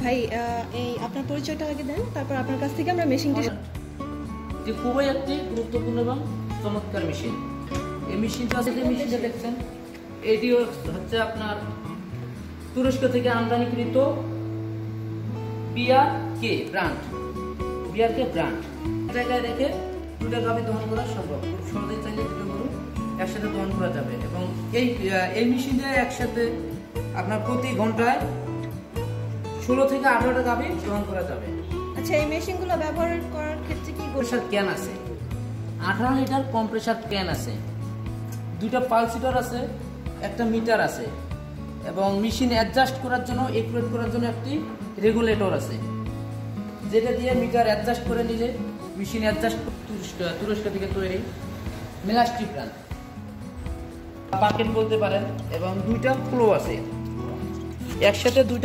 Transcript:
ভাই এই আপনার পরিচয়টা আগে দেন, তারপর আপনার কাছ থেকে আমরা মেশিনটি। যে খুবই একটি গুরুত্বপূর্ণ এবং চমৎকার মেশিন। এই মেশিনটা আছে, যে মেশিনটা দেখছেন এটি হচ্ছে আপনার তুরস্ক থেকে আমদানিকৃত বিআরকে ব্র্যান্ড। জায়গায় রেখে দুটো গাভী দহন করা সম্ভব, খুব সহজেই চাইলে দুটো গরু একসাথে দহন করা যাবে। এবং এই মেশিনে একসাথে আপনার প্রতি ঘন্টায় 16 থেকে 18টা গাভী দহন করা যাবে। আচ্ছা, এই মেশিনগুলো ব্যবহার করার ক্ষেত্রে কি কম্প্রেসার ক্যান আছে, 18 লিটার কম্প্রেসার ক্যান আছে, দুটো পালসিটার আছে, একটা মিটার আছে, এবং মেশিন অ্যাডজাস্ট করার জন্য একুরেট করার জন্য একটি রেগুলেটর আছে, যেটা দিয়ে মিটার অ্যাডজাস্ট করে নিজে মেশিন অ্যাডজাস্ট। তুরস্ক থেকে তৈরি মেলাস্টিক ব্র্যান্ড পাকেট বলতে পারেন। এবং দুইটা ফ্লো আছে, একসাথে দুইটা